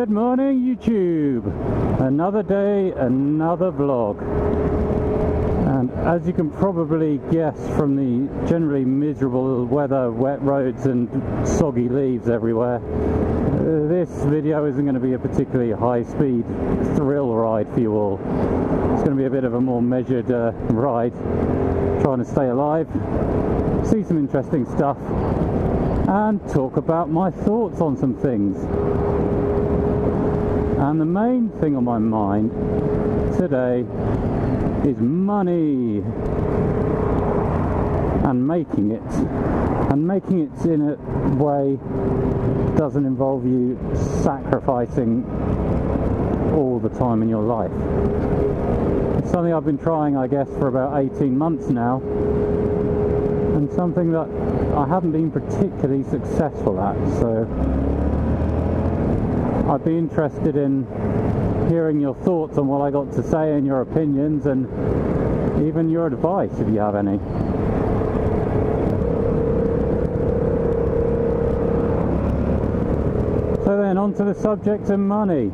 Good morning, YouTube. Another day, another vlog. And as you can probably guess from the generally miserable weather, wet roads and soggy leaves everywhere, this video isn't going to be a particularly high-speed thrill ride for you all. It's going to be a bit of a more measured ride, trying to stay alive, see some interesting stuff, and talk about my thoughts on some things. And the main thing on my mind today is money and making it in a way that doesn't involve you sacrificing all the time in your life. It's something I've been trying, I guess, for about 18 months now, and something that I haven't been particularly successful at, so I'd be interested in hearing your thoughts on what I got to say and your opinions and even your advice if you have any. So then, on to the subject of money.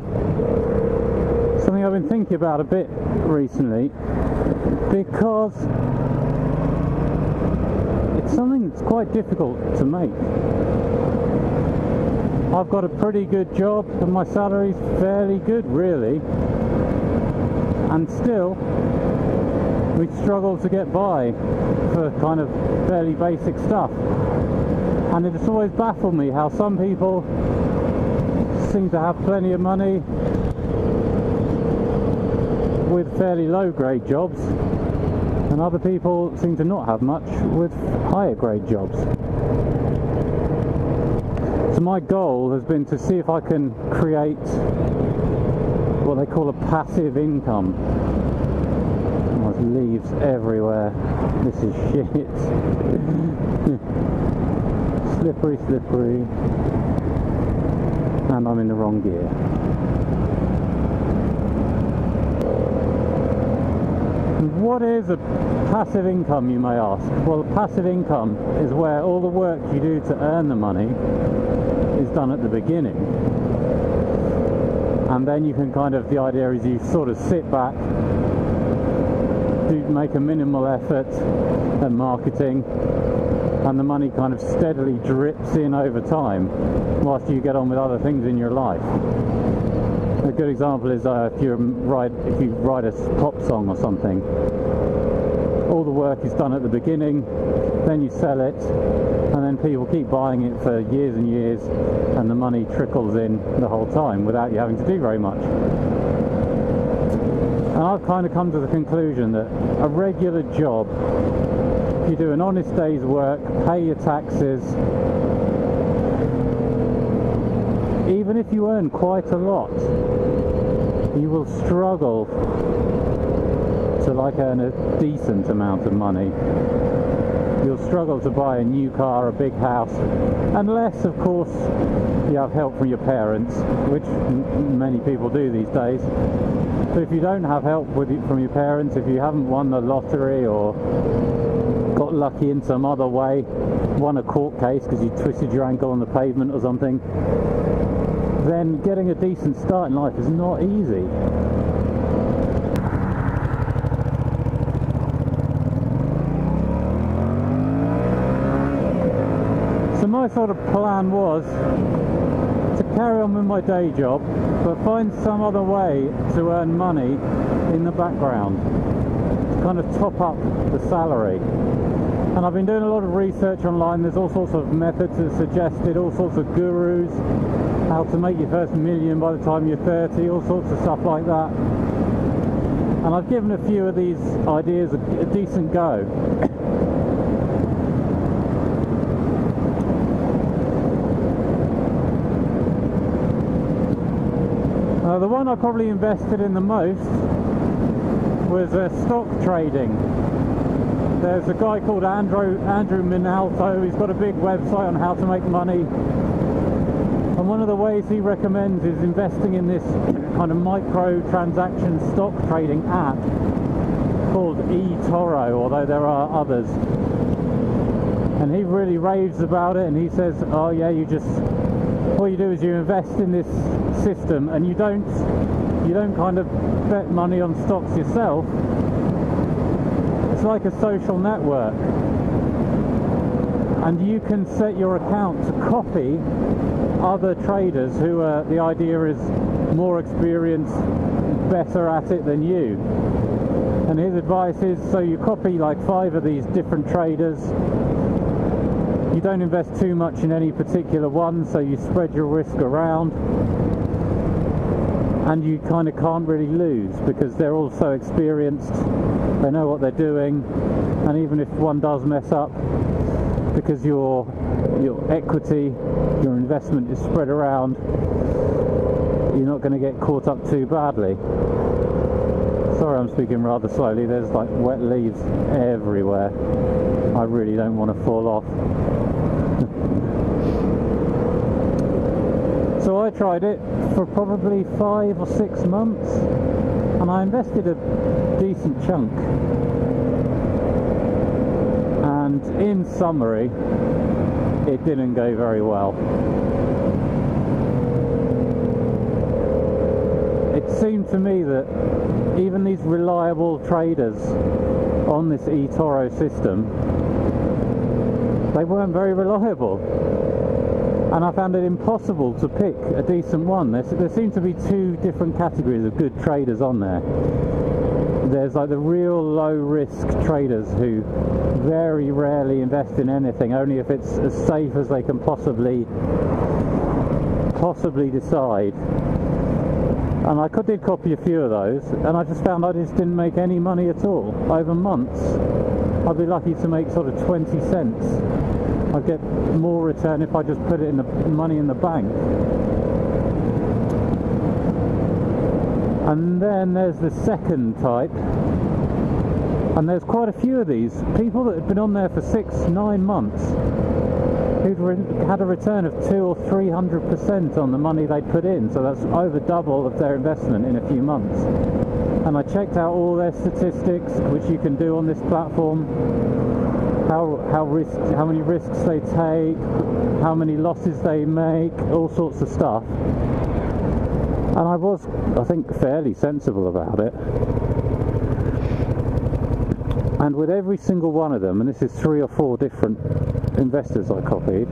Something I've been thinking about a bit recently, because it's something that's quite difficult to make. I've got a pretty good job and my salary's fairly good, really, and still we struggle to get by for kind of fairly basic stuff. And it's always baffled me how some people seem to have plenty of money with fairly low grade jobs, and other people seem to not have much with higher grade jobs. So my goal has been to see if I can create what they call a passive income. There's leaves everywhere. This is shit. Slippery, slippery. And I'm in the wrong gear. What is a passive income, you may ask? Well, a passive income is where all the work you do to earn the money is done at the beginning, and then you can the idea is you sort of sit back, make a minimal effort at marketing, and the money kind of steadily drips in over time whilst you get on with other things in your life. A good example is if you write a pop song or something, all the work is done at the beginning, then you sell it, and then people keep buying it for years and years, and the money trickles in the whole time without you having to do very much. And I've kind of come to the conclusion that a regular job, if you do an honest day's work, pay your taxes, even if you earn quite a lot, you will struggle to earn a decent amount of money. You'll struggle to buy a new car, a big house, unless of course you have help from your parents, which many people do these days. But if you don't have help from your parents, if you haven't won the lottery or got lucky in some other way, won a court case because you twisted your ankle on the pavement or something, then getting a decent start in life is not easy. So my sort of plan was to carry on with my day job, but find some other way to earn money in the background, to kind of top up the salary. And I've been doing a lot of research online. There's all sorts of methods that suggested, all sorts of gurus, how to make your first million by the time you're 30, all sorts of stuff like that. And I've given a few of these ideas a decent go. The one I probably invested in the most was stock trading. There's a guy called Andrew Minalto. He's got a big website on how to make money. And one of the ways he recommends is investing in this kind of micro-transaction stock trading app called Etoro, although there are others. And he really raves about it, and he says, oh yeah, all you do is you invest in this system, and you don't kind of bet money on stocks yourself. It's like a social network, and you can set your account to copy other traders who the idea is more experienced, better at it than you. And his advice is, so you copy like 5 of these different traders. You don't invest too much in any particular one, so you spread your risk around, and you kind of can't really lose because they're all so experienced, they know what they're doing, and even if one does mess up, because your equity, your investment is spread around, you're not going to get caught up too badly. Sorry, I'm speaking rather slowly. There's like wet leaves everywhere. I really don't want to fall off. So I tried it for probably 5 or 6 months, and I invested a decent chunk. And in summary, it didn't go very well. It seemed to me that even these reliable traders on this Etoro system, they weren't very reliable, and I found it impossible to pick a decent one. There seem to be 2 different categories of good traders on there. There's like the real low risk traders who very rarely invest in anything, only if it's as safe as they can possibly decide. And I did copy a few of those, and I just found I just didn't make any money at all. Over months, I'd be lucky to make sort of 20 cents. I'd get more return if I just put it in the money in the bank. And then there's the second type, and there's quite a few of these people that have been on there for 6-9 months, who'd had a return of 200 or 300% on the money they'd put in, so that's over double of their investment in a few months. And I checked out all their statistics, which you can do on this platform, how many risks they take, how many losses they make, all sorts of stuff. And I was, I think, fairly sensible about it. And with every single one of them, and this is 3 or 4 different investors I copied,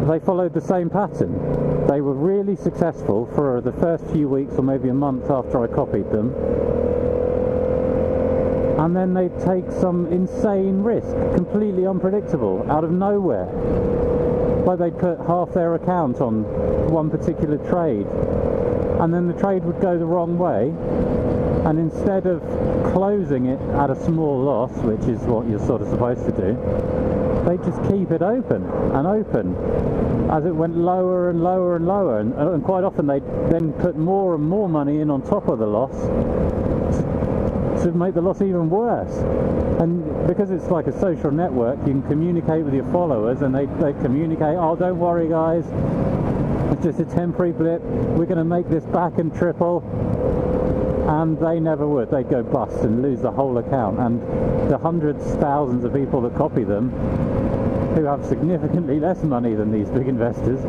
they followed the same pattern. They were really successful for the first few weeks or maybe a month after I copied them, and then they'd take some insane risk, completely unpredictable, out of nowhere. Like they'd put half their account on one particular trade, and then the trade would go the wrong way, and instead of closing it at a small loss, which is what you're sort of supposed to do, they just keep it open and open as it went lower and lower and lower, and quite often they then put more and more money in on top of the loss to make the loss even worse. And because it's like a social network, you can communicate with your followers, and they communicate, oh, don't worry guys, it's just a temporary blip, we're going to make this back and triple. And they never would. They'd go bust and lose the whole account, and the hundreds, thousands of people that copy them, who have significantly less money than these big investors,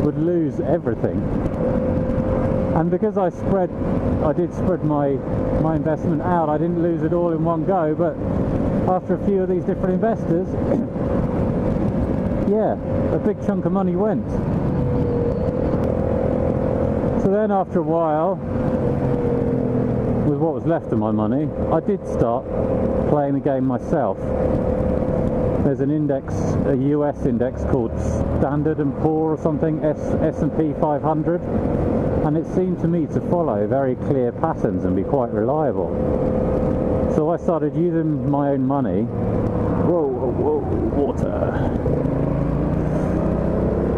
would lose everything. And because I did spread my investment out, I didn't lose it all in one go, but after a few of these different investors, yeah, a big chunk of money went. So then after a while, with what was left of my money, I did start playing the game myself. There's an index, a US index called Standard & Poor or something, S&P 500, and it seemed to me to follow very clear patterns and be quite reliable. So I started using my own money. Whoa, whoa, whoa, water.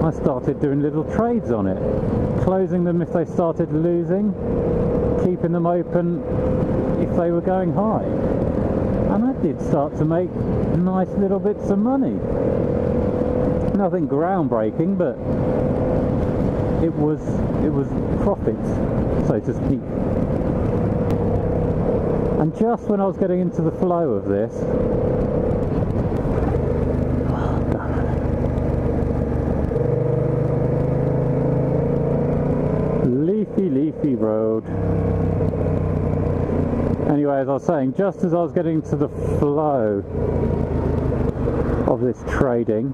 I started doing little trades on it, closing them if they started losing, keeping them open if they were going high. And I did start to make nice little bits of money. Nothing groundbreaking, but it was profit, so to speak. And just when I was getting into the flow of this, road. Anyway, as I was saying, just as I was getting to the flow of this trading,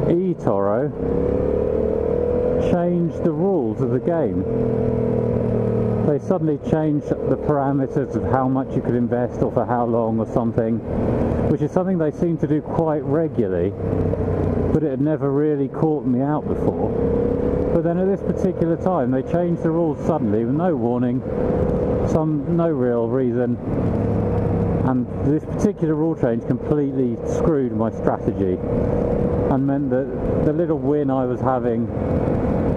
Etoro changed the rules of the game. They suddenly changed the parameters of how much you could invest or for how long or something, which is something they seem to do quite regularly, but it had never really caught me out before. But then at this particular time they changed the rules suddenly with no warning, no real reason, and this particular rule change completely screwed my strategy and meant that the little win I was having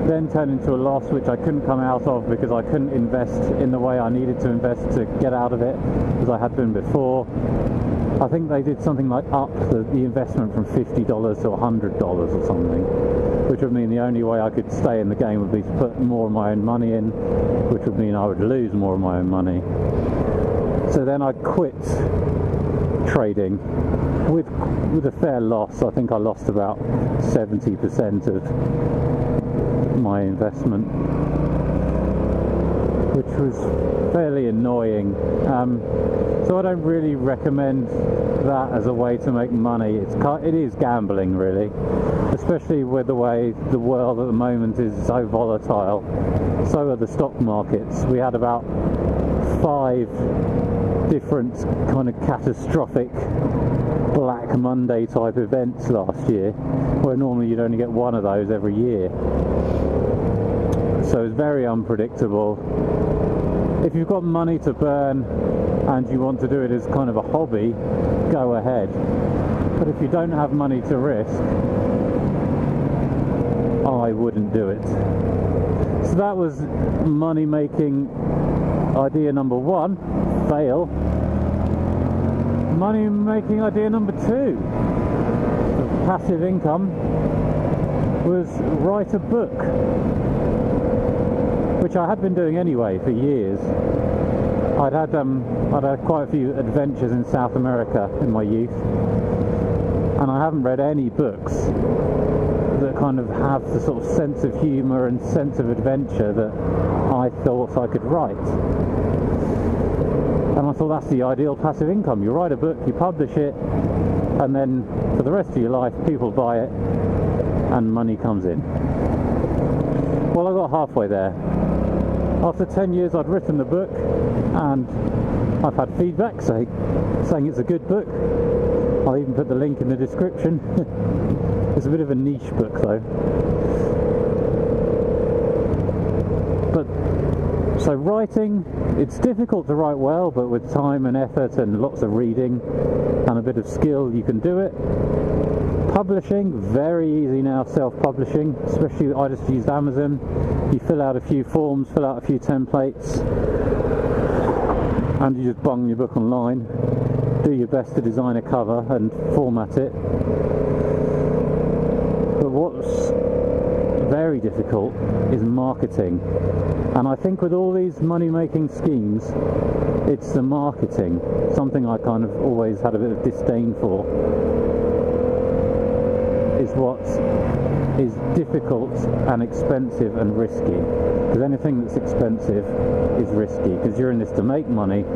then turned into a loss which I couldn't come out of because I couldn't invest in the way I needed to invest to get out of it as I had been before. I think they did something like up the investment from $50 to $100 or something, which would mean the only way I could stay in the game would be to put more of my own money in, which would mean I would lose more of my own money. So then I quit trading with a fair loss. I think I lost about 70% of my investment, which was fairly annoying. So I don't really recommend that as a way to make money. It is gambling, really, especially with the way the world at the moment is so volatile. So are the stock markets. We had about 5 different kind of catastrophic Black Monday type events last year, where normally you'd only get one of those every year. So it's very unpredictable. If you've got money to burn and you want to do it as kind of a hobby, go ahead. But if you don't have money to risk, I wouldn't do it. So that was money making idea number 1, fail. Money making idea number 2, passive income, was write a book, which I had been doing anyway for years. I'd had quite a few adventures in South America in my youth, and I haven't read any books that kind of have the sort of sense of humour and sense of adventure that I thought I could write. And I thought that's the ideal passive income. You write a book, you publish it, and then for the rest of your life people buy it and money comes in. Well, I got halfway there. After 10 years I'd written the book, and I've had feedback saying it's a good book. I'll even put the link in the description. It's a bit of a niche book though. So writing, it's difficult to write well, but with time and effort and lots of reading and a bit of skill you can do it. Publishing, very easy now, self-publishing, especially I just used Amazon. You fill out a few forms, fill out a few templates, and you just bung your book online. Do your best to design a cover and format it. But what's very difficult is marketing. And I think with all these money-making schemes, it's the marketing, something I kind of always had a bit of disdain for, is what is difficult and expensive and risky. Because anything that's expensive is risky, because you're in this to make money,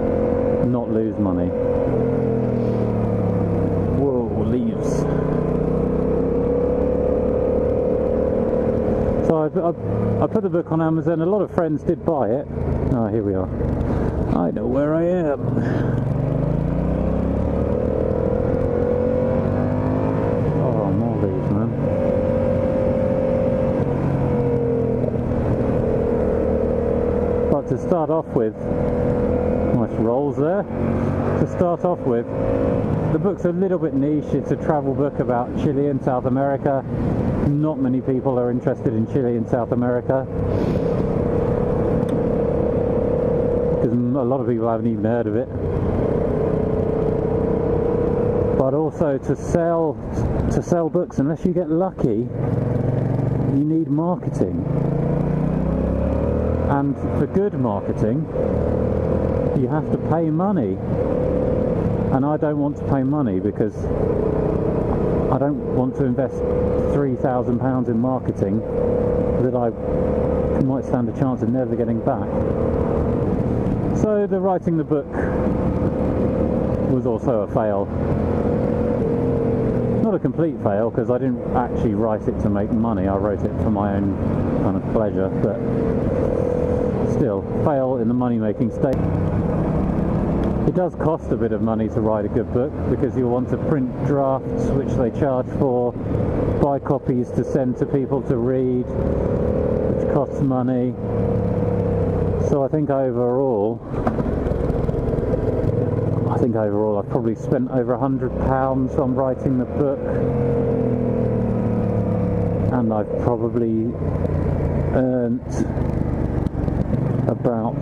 not lose money. Whoa, leaves. So I put the book on Amazon. A lot of friends did buy it. Oh, here we are. I know where I am. Oh, more leaves, man. But to start off with, nice rolls there. To start off with, the book's a little bit niche. It's a travel book about Chile and South America. Not many people are interested in Chile and South America, because a lot of people haven't even heard of it. But also to sell books, unless you get lucky, you need marketing. And for good marketing, you have to pay money. And I don't want to pay money because I don't want to invest £3,000 in marketing that I you might stand a chance of never getting back. So the writing the book was also a fail. Not a complete fail, because I didn't actually write it to make money. I wrote it for my own kind of pleasure, but still, fail in the money-making state. It does cost a bit of money to write a good book, because you'll want to print drafts, which they charge for, buy copies to send to people to read, which costs money. So I think overall I've probably spent over £100 on writing the book, and I've probably earned about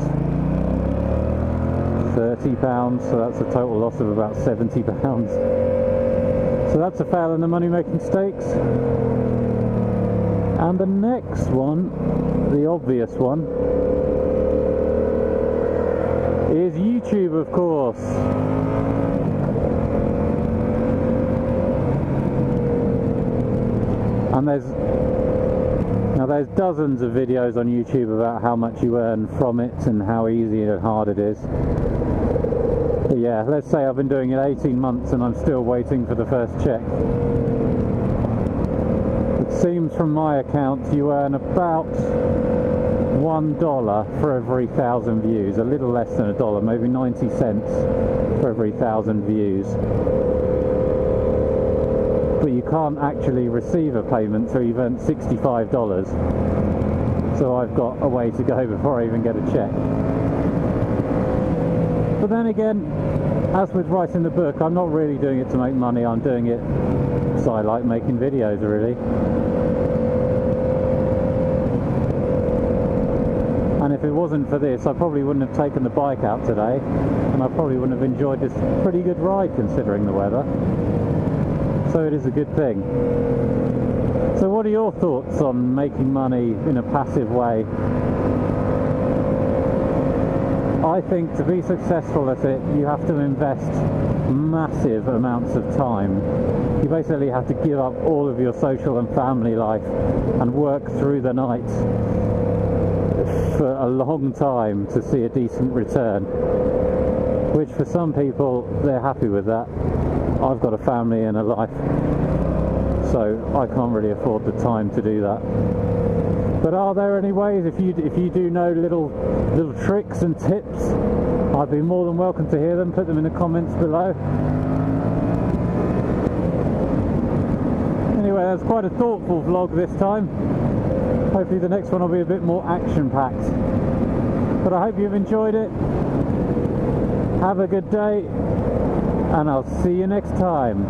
£30, so that's a total loss of about £70. So that's a fail in the money-making stakes. And the next one, the obvious one, is YouTube, of course. And there's dozens of videos on YouTube about how much you earn from it and how easy and hard it is. But yeah, let's say I've been doing it 18 months and I'm still waiting for the first check. It seems from my account you earn about $1 for every 1,000 views, a little less than $1, maybe 90 cents for every 1,000 views. But you can't actually receive a payment till you've earned $65. So I've got a way to go before I even get a check. But then again, as with writing the book, I'm not really doing it to make money, I'm doing it because I like making videos, really. And if it wasn't for this, I probably wouldn't have taken the bike out today, and I probably wouldn't have enjoyed this pretty good ride considering the weather. So it is a good thing. So what are your thoughts on making money in a passive way? I think to be successful at it, you have to invest massive amounts of time. You basically have to give up all of your social and family life and work through the night for a long time to see a decent return. Which for some people, they're happy with that. I've got a family and a life, so I can't really afford the time to do that. But are there any ways, if you do know little tricks and tips, I'd be more than welcome to hear them. Put them in the comments below. Anyway, that's quite a thoughtful vlog this time. Hopefully the next one will be a bit more action-packed. But I hope you've enjoyed it. Have a good day, and I'll see you next time.